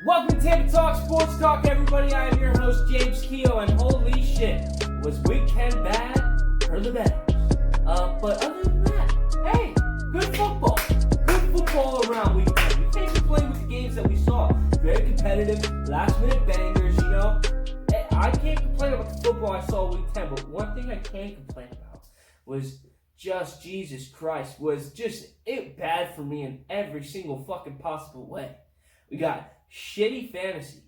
Welcome to Tampa Talk Sports Talk, everybody. I am your host, James Keogh, and holy shit, was week 10 bad for the Bears. But other than that, hey, good football. Good football around week 10. We can't complain with the games that we saw. Very competitive, last-minute bangers, you know. I can't complain about the football I saw week 10, but one thing I can complain about was just, Jesus Christ, was just it bad for me in every single fucking possible way. We got shitty fantasy,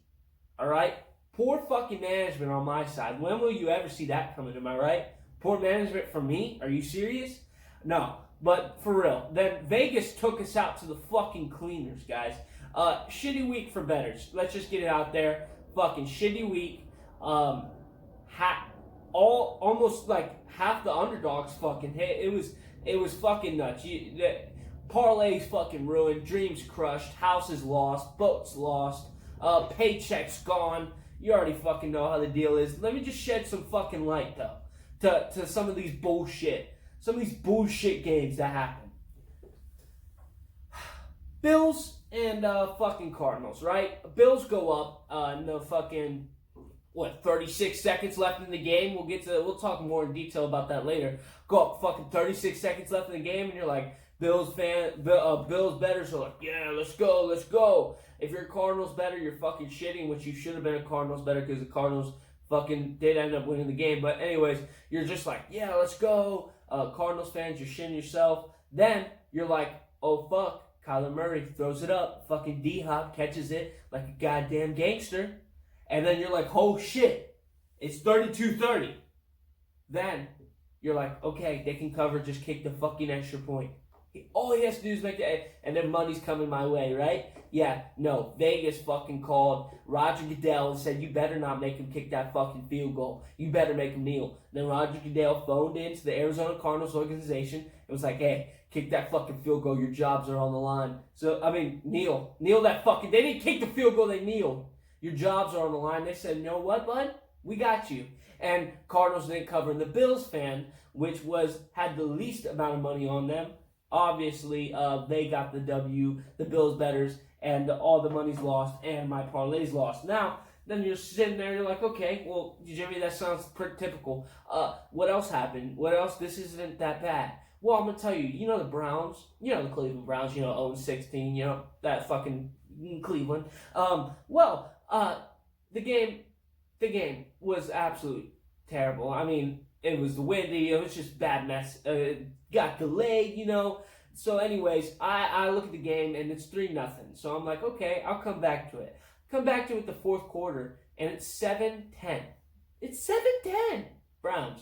all right? Poor fucking management on my side. When will you ever see that coming, am I right? Poor management for me? Are you serious? No, but for real. Then Vegas took us out to the fucking cleaners, guys. Shitty week for bettors. Let's just get it out there. Fucking shitty week. Almost like half the underdogs fucking hit. It was fucking nuts. Parlays fucking ruined, dreams crushed, houses lost, boats lost, paychecks gone. You already fucking know how the deal is. Let me just shed some fucking light though to some of these bullshit games that happen. Bills and fucking Cardinals, right? Bills go up in the fucking 36 seconds left in the game. We'll talk more in detail about that later. Go up fucking 36 seconds left in the game, and you're like, Bills bettors are like, yeah, let's go. If you're a Cardinals better, you're fucking shitting, which you should have been a Cardinals better because the Cardinals fucking did end up winning the game. But anyways, you're just like, yeah, let's go. Cardinals fans, you're shitting yourself. Then you're like, oh fuck, Kyler Murray throws it up. Fucking D-Hop catches it like a goddamn gangster. And then you're like, oh shit, it's 32-30. Then you're like, okay, they can cover, just kick the fucking extra point. All he has to do is make the, and then money's coming my way, right? Yeah, no, Vegas fucking called Roger Goodell and said, you better not make him kick that fucking field goal. You better make him kneel. Then Roger Goodell phoned into the Arizona Cardinals organization and was like, hey, kick that fucking field goal. Your jobs are on the line. So, I mean, kneel that fucking, they didn't kick the field goal, they kneeled. Your jobs are on the line. They said, you know what, bud? We got you. And Cardinals didn't cover. And the Bills fan, which had the least amount of money on them, obviously, they got the W, the Bills bettors, and all the money's lost, and my parlay's lost. Now, then you're sitting there, you're like, okay, well, Jimmy, that sounds pretty typical. What else happened? What else? This isn't that bad. Well, I'm going to tell you, you know the Browns, you know the Cleveland Browns, 0-16, that fucking Cleveland. The game was absolutely terrible. I mean, it was windy. It was just bad mess. Got delayed, So anyways, I look at the game, and it's 3-0. So I'm like, okay, I'll come back to it. Come back to it the fourth quarter, and it's 7-10. It's 7-10 Browns.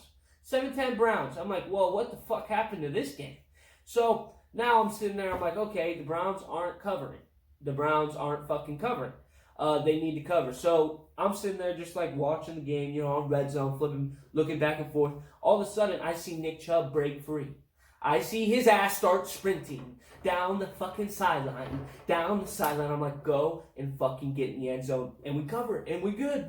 7-10 Browns. I'm like, well, what the fuck happened to this game? So now I'm sitting there, I'm like, okay, the Browns aren't covering. The Browns aren't fucking covering. They need to cover. So I'm sitting there just like watching the game, on red zone, flipping, looking back and forth. All of a sudden, I see Nick Chubb break free. I see his ass start sprinting down the fucking sideline. I'm like, go and fucking get in the end zone. And we cover it. And we're good.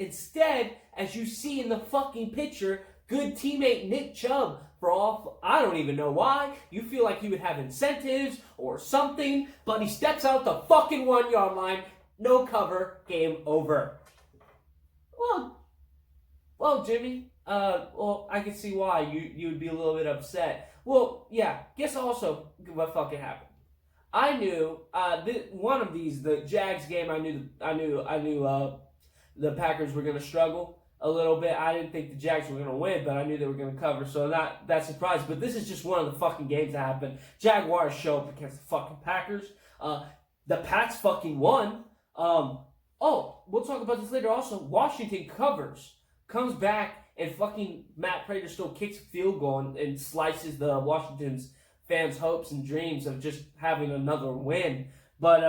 Instead, as you see in the fucking picture, good teammate Nick Chubb, I don't even know why. You feel like he would have incentives or something, but he steps out the fucking 1-yard line. No cover. Game over. Well, Jimmy, I can see why you would be a little bit upset. Well, yeah, guess also what fucking happened. I knew one of these, the Jags game, I knew the Packers were going to struggle a little bit. I didn't think the Jags were going to win, but I knew they were going to cover, so that surprised. But this is just one of the fucking games that happened. Jaguars show up against the fucking Packers. The Pats fucking won. We'll talk about this later also. Washington comes back, and fucking Matt Prater still kicks a field goal and slices the Washington's fans' hopes and dreams of just having another win. But,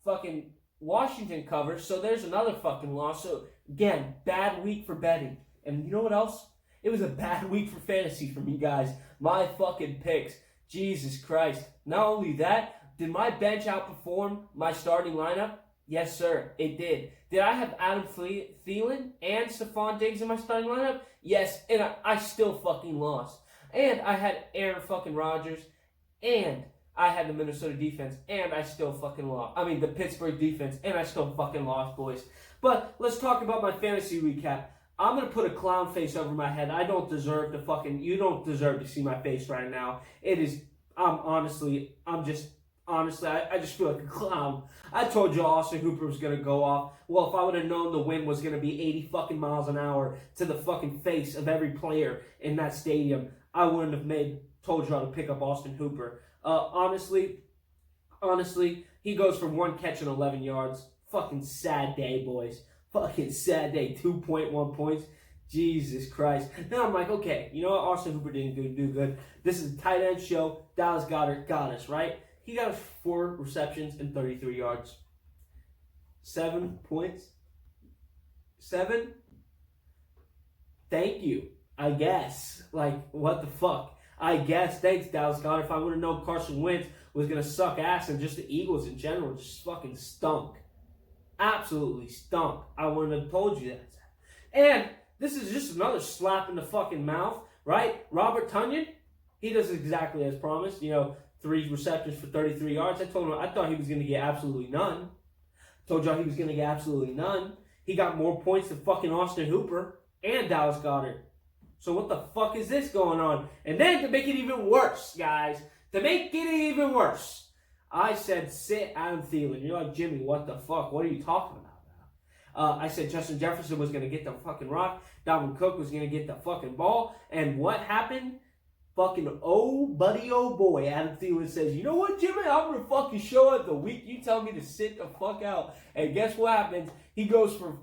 fucking Washington covers, so there's another fucking loss. So, again, bad week for betting. And you know what else? It was a bad week for fantasy for me, guys. My fucking picks. Jesus Christ. Not only that, did my bench outperform my starting lineup? Yes, sir, it did. Did I have Adam Thielen and Stephon Diggs in my starting lineup? Yes, and I still fucking lost. And I had Aaron fucking Rodgers, and I had the Minnesota defense, and I still fucking lost. I mean, the Pittsburgh defense, and I still fucking lost, boys. But let's talk about my fantasy recap. I'm going to put a clown face over my head. I don't deserve to fucking... You don't deserve to see my face right now. It is... I just feel like a clown. I told you Austin Hooper was going to go off. Well, if I would have known the wind was going to be 80 fucking miles an hour to the fucking face of every player in that stadium, I wouldn't have told y'all to pick up Austin Hooper. Honestly, he goes for 1 catch and 11 yards. Fucking sad day, boys. Fucking sad day. 2.1 points. Jesus Christ. Now I'm like, okay, you know what? Austin Hooper didn't do good. This is a tight end show. Dallas Goedert got us, right? He got us 4 receptions and 33 yards. 7 points. 7? Thank you. I guess. Like, what the fuck? I guess. Thanks, Dallas Goedert. If I would have known Carson Wentz was going to suck ass and just the Eagles in general just fucking stunk. Absolutely stunk. I wouldn't have told you that. And this is just another slap in the fucking mouth, right? Robert Tonyan, he does exactly as promised. 3 receptions for 33 yards. I told him I thought he was going to get absolutely none. Told y'all he was going to get absolutely none. He got more points than fucking Austin Hooper and Dallas Goedert. So what the fuck is this going on? And then to make it even worse, guys, to make it even worse, I said sit Adam Thielen. You're like, Jimmy, what the fuck? What are you talking about now? I said Justin Jefferson was going to get the fucking rock. Dalvin Cook was going to get the fucking ball. And what happened? Fucking oh boy, Adam Thielen says, you know what, Jimmy? I'm going to fucking show up the week you tell me to sit the fuck out. And guess what happens? He goes for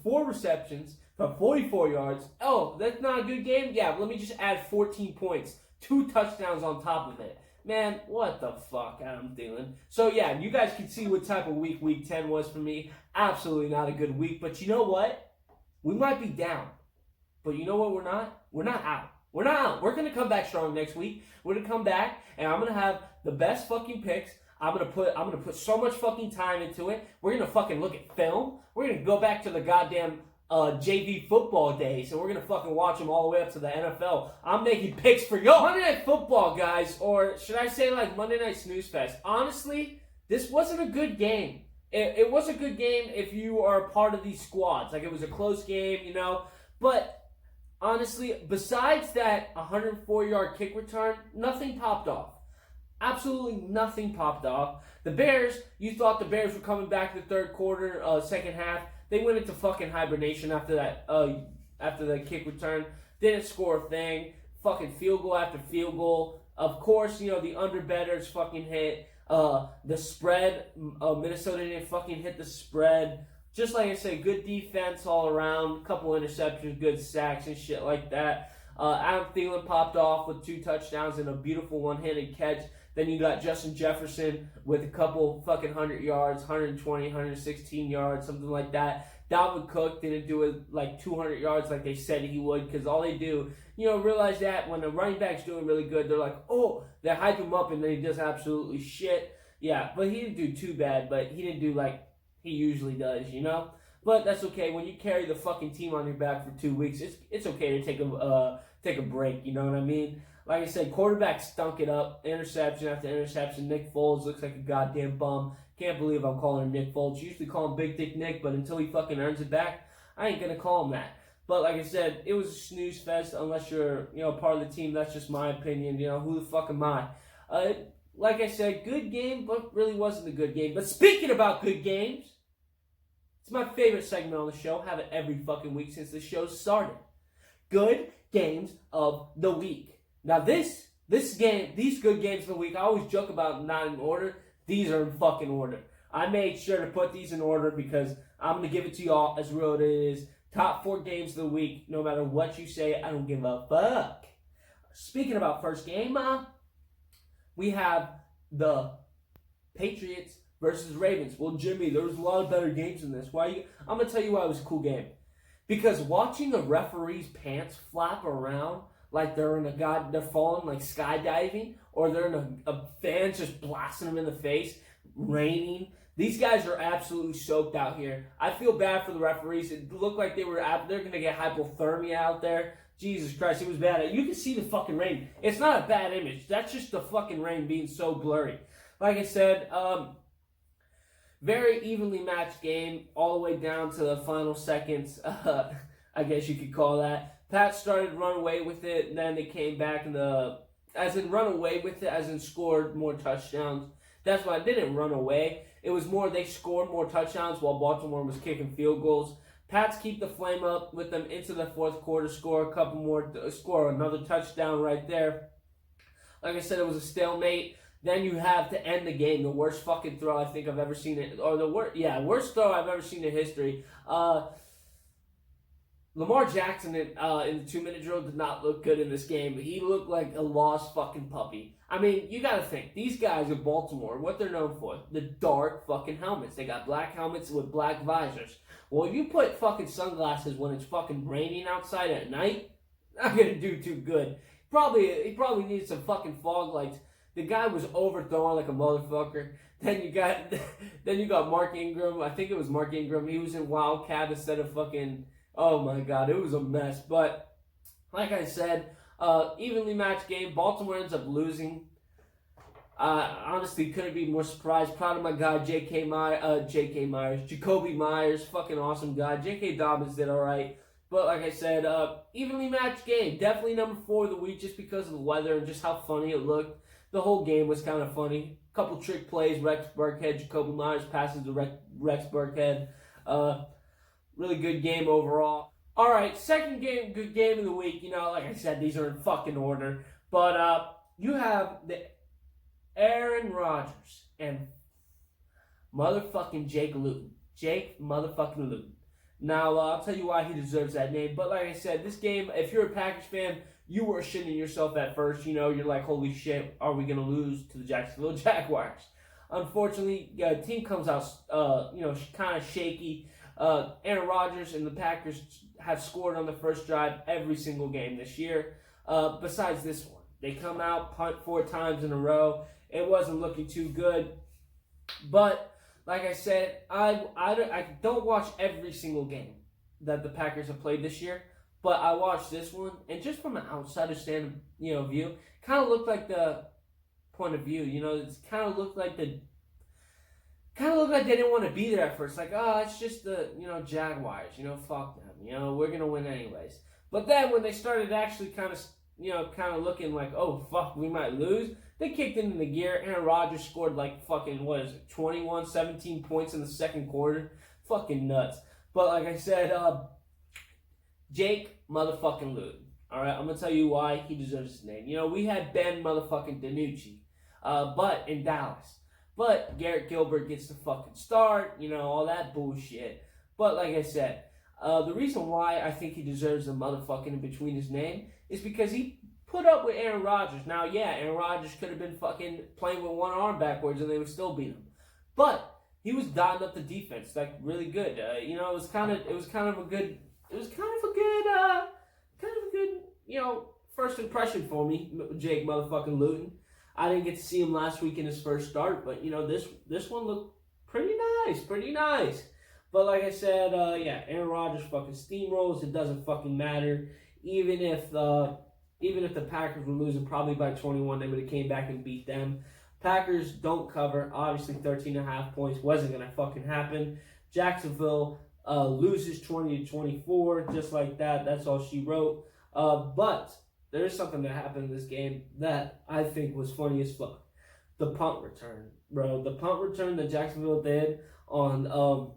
4 receptions for 44 yards. Oh, that's not a good game? Yeah, let me just add 14 points. 2 touchdowns on top of it. Man, what the fuck, Adam Thielen? So, yeah, you guys can see what type of week 10 was for me. Absolutely not a good week. But you know what? We might be down. But you know what we're not? We're not out. We're not out. We're going to come back strong next week. We're going to come back, and I'm going to have the best fucking picks. I'm gonna put so much fucking time into it. We're going to fucking look at film. We're going to go back to the goddamn JV football days, and we're going to fucking watch them all the way up to the NFL. I'm making picks for y'all. Monday Night Football, guys, or should I say like Monday Night Snooze Fest. Honestly, this wasn't a good game. It was a good game if you are a part of these squads. Like, it was a close game, But honestly, besides that 104-yard kick return, nothing popped off. Absolutely nothing popped off. The Bears, you thought the Bears were coming back the third quarter, second half. They went into fucking hibernation after the kick return. Didn't score a thing. Fucking field goal after field goal. Of course, the underbetters fucking hit. The spread, Minnesota didn't fucking hit the spread. Just like I said, good defense all around. Couple interceptions, good sacks and shit like that. Adam Thielen popped off with 2 touchdowns and a beautiful one-handed catch. Then you got Justin Jefferson with a couple fucking 100 yards, 120, 116 yards, something like that. Dalvin Cook didn't do it like 200 yards like they said he would, because all they do, realize that when the running back's doing really good, they're like, oh, they hype him up and then he does absolutely shit. Yeah, but he didn't do too bad, but he didn't do like he usually does, But that's okay. When you carry the fucking team on your back for 2 weeks, it's okay to take a break, you know what I mean? Like I said, quarterback stunk it up, interception after interception. Nick Foles looks like a goddamn bum. Can't believe I'm calling him Nick Foles. Usually call him Big Dick Nick, but until he fucking earns it back, I ain't gonna call him that. But like I said, it was a snooze fest unless you're, part of the team. That's just my opinion. Who the fuck am I? Like I said, good game, but really wasn't a good game. But speaking about good games, it's my favorite segment on the show. Have it every fucking week since the show started. Good games of the week. Now these good games of the week, I always joke about not in order. These are in fucking order. I made sure to put these in order because I'm going to give it to y'all as real as it is. Top 4 games of the week, no matter what you say, I don't give a fuck. Speaking about first game, we have the Patriots versus Ravens. Well, Jimmy, there was a lot of better games in this. I'm going to tell you why it was a cool game. Because watching the referee's pants flap around like they're falling like skydiving, or they're in a fan just blasting them in the face, raining. These guys are absolutely soaked out here. I feel bad for the referees. It looked like they're going to get hypothermia out there. Jesus Christ, it was bad. You can see the fucking rain. It's not a bad image. That's just the fucking rain being so blurry. Like I said, very evenly matched game all the way down to the final seconds. I guess you could call that. Pats started to run away with it, and then they came back as in run away with it, as in scored more touchdowns. That's why I didn't run away. It was more they scored more touchdowns while Baltimore was kicking field goals. Pats keep the flame up with them into the fourth quarter, score a couple more, score another touchdown right there. Like I said, it was a stalemate. Then you have to end the game, the worst fucking throw I think I've ever seen it, or worst throw I've ever seen in history. Lamar Jackson in the 2-minute drill did not look good in this game. He looked like a lost fucking puppy. I mean, you gotta think, these guys in Baltimore, what they're known for, the dark fucking helmets. They got black helmets with black visors. Well, if you put fucking sunglasses when it's fucking raining outside at night, not gonna do too good. He probably needs some fucking fog lights. The guy was overthrowing like a motherfucker. Then you got Mark Ingram. I think it was Mark Ingram. He was in Wildcat instead of fucking. Oh my God, it was a mess. But like I said, evenly matched game. Baltimore ends up losing. Honestly, couldn't be more surprised. Proud of my guy, Jacoby Myers, fucking awesome guy. J.K. Dobbins did all right. But like I said, evenly matched game. Definitely number 4 of the week just because of the weather and just how funny it looked. The whole game was kind of funny. Couple trick plays, Rex Burkhead, Jacoby Myers passes to Rex Burkhead. Really good game overall. All right, second game, good game of the week. You know, like I said, these are in fucking order. But you have the Aaron Rodgers and motherfucking Jake Luton. Jake motherfucking Luton. Now, I'll tell you why he deserves that name. But like I said, this game, if you're a Packers fan, you were shitting yourself at first. You know, you're like, holy shit, are we going to lose to the Jacksonville Jaguars? Unfortunately, team comes out, kind of shaky. Aaron Rodgers and the Packers have scored on the first drive every single game this year, besides this one. They come out, punt 4 times in a row. It wasn't looking too good. But, like I said, I don't watch every single game that the Packers have played this year, but I watched this one, and just from an outsider view, kind of looked like the point of view. You know, it kind of looked like they didn't want to be there at first. Like, oh, it's just the, Jaguars. Fuck them. We're going to win anyways. But then when they started actually kind of looking like, oh, fuck, we might lose, they kicked into the gear. Aaron Rodgers scored like fucking, 17 points in the second quarter. Fucking nuts. But like I said, Jake motherfucking Luton. All right, I'm going to tell you why he deserves his name. We had Ben motherfucking DiNucci, but in Dallas. But Garrett Gilbert gets the fucking start, all that bullshit. But like I said, the reason why I think he deserves the motherfucking in between his name is because he put up with Aaron Rodgers. Now, yeah, Aaron Rodgers could have been fucking playing with one arm backwards and they would still beat him. But he was dotting up the defense like really good. It was kind of a good first impression for me, Jake motherfucking Luton. I didn't get to see him last week in his first start, but this one looked pretty nice. But like I said, Aaron Rodgers fucking steamrolls. It doesn't fucking matter. Even if the Packers were losing probably by 21, they would have came back and beat them. Packers don't cover. Obviously, 13.5 points wasn't gonna fucking happen. Jacksonville loses 20-24, just like that. That's all she wrote. But there is something that happened in this game that I think was funny as fuck. The punt return, bro. The punt return that Jacksonville did on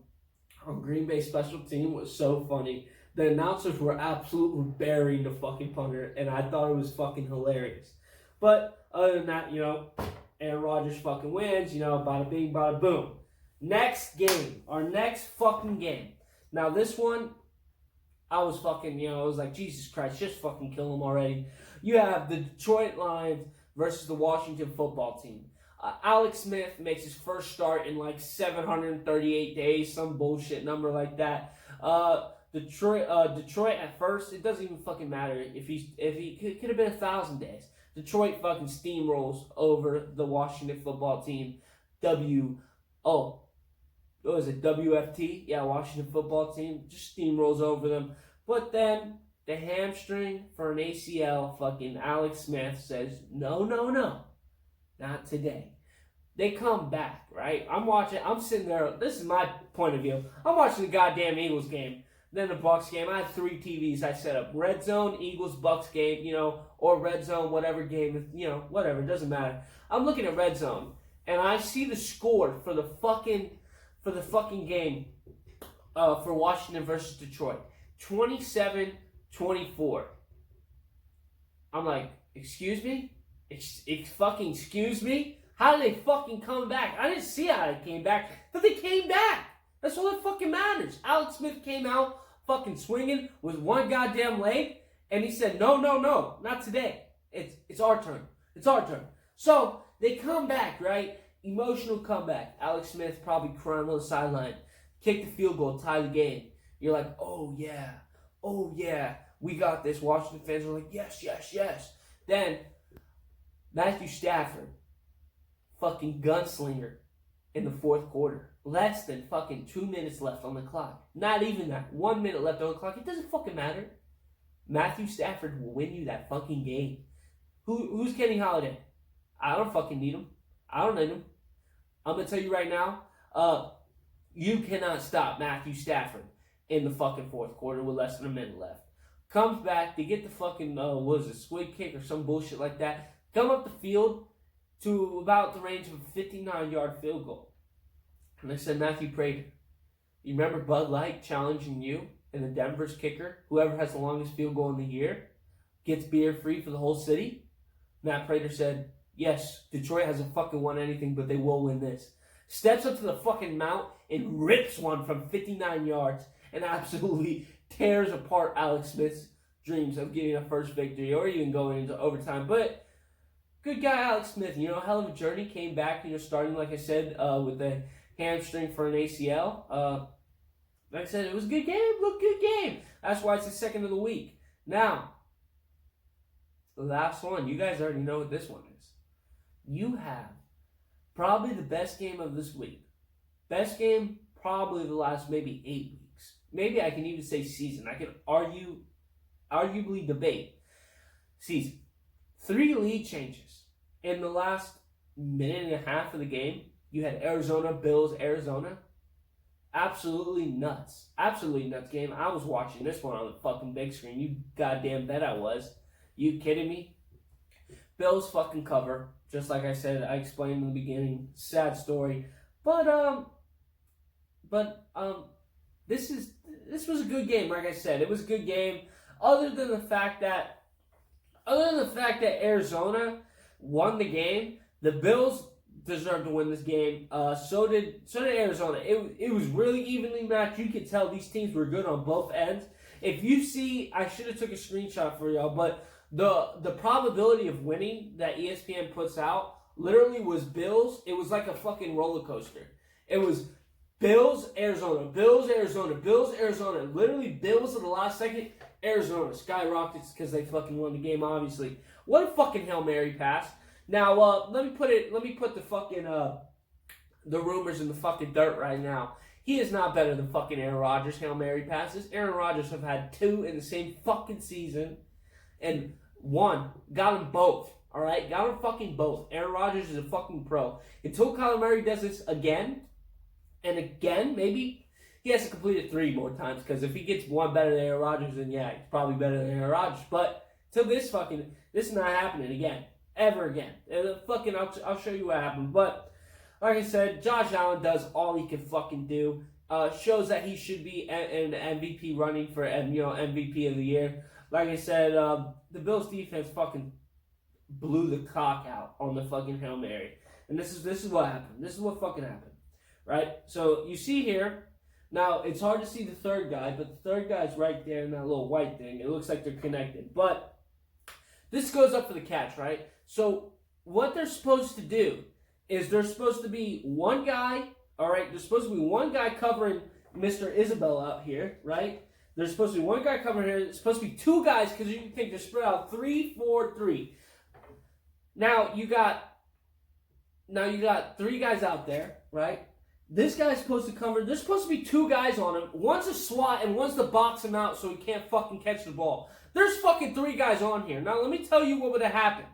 Green Bay special team was so funny. The announcers were absolutely burying the fucking punter, and I thought it was fucking hilarious. But other than that, Aaron Rodgers fucking wins, bada bing, bada boom. Next game, our next fucking game. Now this one, I was fucking, I was like, Jesus Christ, just fucking kill him already. You have the Detroit Lions versus the Washington football team. Alex Smith makes his first start in like 738 days, some bullshit number like that. Detroit at first, it doesn't even fucking matter if he could have been 1,000 days. Detroit fucking steamrolls over the Washington football team. WFT? Yeah, Washington football team just steamrolls over them. But then the hamstring for an ACL. Fucking Alex Smith says, no, not today. They come back, right? I'm sitting there, this is my point of view. I'm watching the goddamn Eagles game, then the Bucks game. I had 3 TVs I set up. Red Zone, Eagles, Bucks game, or Red Zone, whatever game, whatever, it doesn't matter. I'm looking at Red Zone, and I see the score for the fucking game for Washington versus Detroit. 27-24. I'm like, excuse me? Excuse me? How did they fucking come back? I didn't see how they came back, but they came back. That's all that fucking matters. Alex Smith came out fucking swinging with one goddamn leg, and he said, no, not today. It's our turn. It's our turn. So they come back, right? Emotional comeback. Alex Smith probably crying on the sideline. Kick the field goal, tie the game. You're like, oh yeah, we got this. Washington fans are like, yes. Then Matthew Stafford, fucking gunslinger in the fourth quarter. Less than fucking 2 minutes left on the clock. Not even that. 1 minute left on the clock. It doesn't fucking matter. Matthew Stafford will win you that fucking game. Who's Kenny Holiday? I don't fucking need him. I don't need him. I'm going to tell you right now, you cannot stop Matthew Stafford in the fucking fourth quarter with less than a minute left. Comes back, they get the fucking, squid kick or some bullshit like that. Come up the field to about the range of a 59-yard field goal. And I said, Matthew Prater, you remember Bud Light challenging you and the Denver's kicker, whoever has the longest field goal in the year, gets beer free for the whole city? Matt Prater said, yes, Detroit hasn't fucking won anything, but they will win this. Steps up to the fucking mount and rips one from 59 yards and absolutely tears apart Alex Smith's dreams of getting a first victory or even going into overtime. But good guy Alex Smith, hell of a journey. Came back, starting, like I said, with the hamstring for an ACL. Like I said, it was a good game. Look, good game. That's why it's the second of the week. Now, the last one. You guys already know what this one is. You have probably the best game of this week. Best game probably the last maybe 8 weeks. Maybe I can even say season. I can arguably debate season. 3 lead changes in the last minute and a half of the game. You had Arizona, Bills, Arizona. Absolutely nuts. Absolutely nuts game. I was watching this one on the fucking big screen. You goddamn bet I was. You kidding me? Bills fucking cover. Just like I said, I explained in the beginning. Sad story. But this was a good game, like I said. It was a good game. Other than the fact that Arizona won the game, the Bills deserved to win this game. So did Arizona. It was really evenly matched. You could tell these teams were good on both ends. If you see, I should have took a screenshot for y'all, but the probability of winning that ESPN puts out literally was Bills. It was like a fucking roller coaster. It was Bills, Arizona, Bills, Arizona, Bills, Arizona. Literally Bills at the last second. Arizona skyrockets because they fucking won the game, obviously. What a fucking Hail Mary pass. Now, let me put the fucking, the rumors in the fucking dirt right now. He is not better than fucking Aaron Rodgers' Hail Mary passes. Aaron Rodgers have had 2 in the same fucking season. And 1, got them both. Alright? Got them fucking both. Aaron Rodgers is a fucking pro. Until Kyler Murray does this again, and again, maybe he has to complete it 3 more times. Because if he gets 1 better than Aaron Rodgers, then yeah, he's probably better than Aaron Rodgers. But till this is not happening again. Ever again. I'll show you what happened. But like I said, Josh Allen does all he can fucking do. Shows that he should be in MVP running for MVP of the year. Like I said, the Bills defense fucking blew the cock out on the fucking Hail Mary. And this is what happened. This is what fucking happened. Right? So you see here, now it's hard to see the third guy, but the third guy's right there in that little white thing. It looks like they're connected. But this goes up for the catch, right? So what they're supposed to do is there's supposed to be one guy, all right? There's supposed to be one guy covering Mr. Isabel out here, right? There's supposed to be one guy covering here. There's supposed to be 2 guys because you can think they're spread out 3, 4, 3. Now you got 3 guys out there, right? This guy's supposed to cover. There's supposed to be 2 guys on him. One's a SWAT and one's to box him out so he can't fucking catch the ball. There's fucking 3 guys on here. Now, let me tell you what would have happened.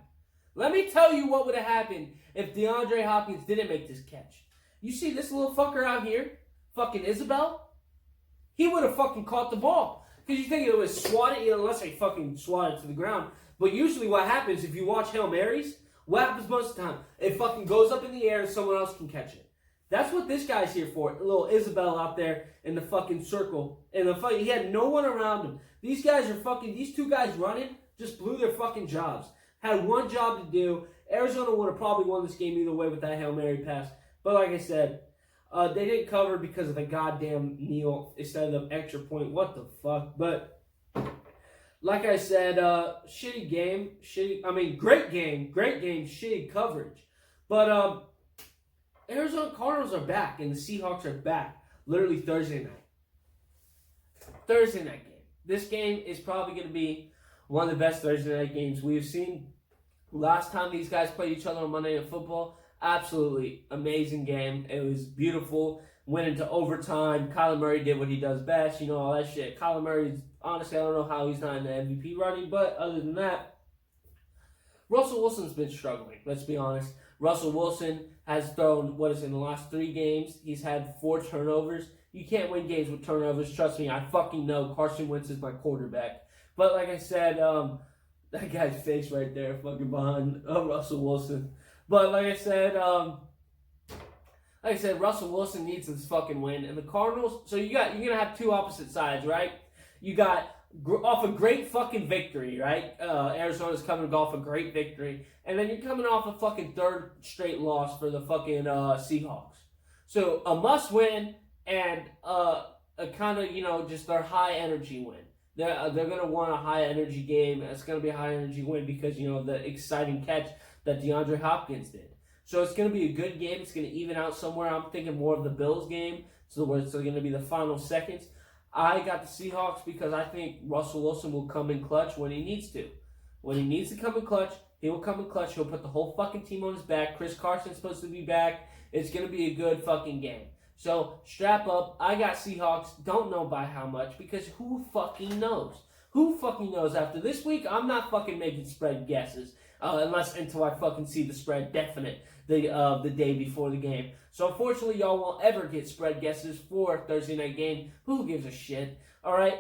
Let me tell you what would have happened if DeAndre Hopkins didn't make this catch. You see this little fucker out here? Fucking Isabel? He would have fucking caught the ball. Because you think it was swatted, unless they fucking swatted to the ground. But usually what happens, if you watch Hail Marys, what happens most of the time? It fucking goes up in the air and someone else can catch it. That's what this guy's here for. A little Isabel out there in the fucking circle. And he had no one around him. These 2 guys running just blew their fucking jobs. Had one job to do. Arizona would have probably won this game either way with that Hail Mary pass. But like I said, they didn't cover because of the goddamn kneel instead of the extra point. What the fuck? But like I said, shitty game. Great game, shitty coverage. But Arizona Cardinals are back, and the Seahawks are back. Literally Thursday night. Thursday night game. This game is probably going to be one of the best Thursday night games we have seen. Last time these guys played each other on Monday Night Football, absolutely amazing game. It was beautiful. Went into overtime. Kyler Murray did what he does best. You know, all that shit. Kyler Murray's, honestly, I don't know how he's not in the MVP running, but other than that, Russell Wilson's been struggling. Let's be honest. Russell Wilson has thrown, in the last 3 games, he's had 4 turnovers. You can't win games with turnovers. Trust me, I fucking know. Carson Wentz is my quarterback. But like I said, that guy's face right there, fucking behind Russell Wilson. But like I said, Russell Wilson needs this fucking win. And the Cardinals, so you're gonna have 2 opposite sides, right? You got off a great fucking victory, right? Arizona's coming off a great victory. And then you're coming off a fucking 3rd straight loss for the fucking Seahawks. So a must win and a kind of, just their high energy win. They're going to want a high energy game. It's going to be a high energy win because, the exciting catch that DeAndre Hopkins did. So it's going to be a good game. It's going to even out somewhere. I'm thinking more of the Bills game. So where it's going to be the final seconds. I got the Seahawks because I think Russell Wilson will come in clutch when he needs to. When he needs to come in clutch, he will come in clutch. He'll put the whole fucking team on his back. Chris Carson's supposed to be back. It's going to be a good fucking game. So, strap up. I got Seahawks. Don't know by how much because who fucking knows? Who fucking knows? After this week, I'm not fucking making spread guesses until I fucking see the spread definite the day before the game. So, unfortunately, y'all won't ever get spread guesses for Thursday night game. Who gives a shit? All right,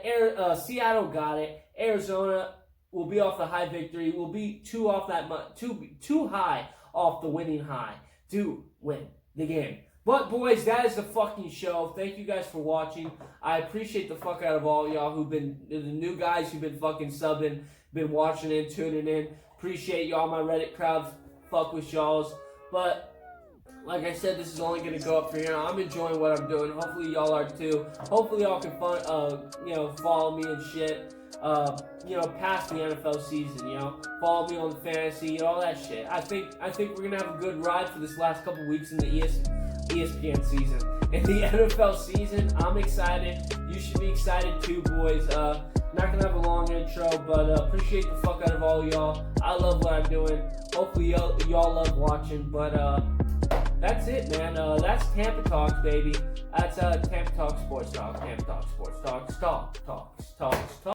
Seattle got it. Arizona will be off the high victory. Will be too high off the winning high to win the game. But, boys, that is the fucking show. Thank you guys for watching. I appreciate the fuck out of all y'all who've been, the new guys who've been fucking subbing, been watching in, tuning in. Appreciate y'all, my Reddit crowd. Fuck with y'all's. But, like I said, this is only going to go up from here. I'm enjoying what I'm doing. Hopefully y'all are too. Hopefully y'all can follow me and shit. Past the NFL season, follow me on the fantasy, all that shit. I think we're gonna have a good ride for this last couple weeks in the ESPN season. In the NFL season, I'm excited. You should be excited too, boys. Not gonna have a long intro, but appreciate the fuck out of all y'all. I love what I'm doing. Hopefully y'all love watching, but that's it, man. That's Tampa Talks, baby. That's Tampa Talk Sports Talk. Tampa Talk Sports Talk. Talks.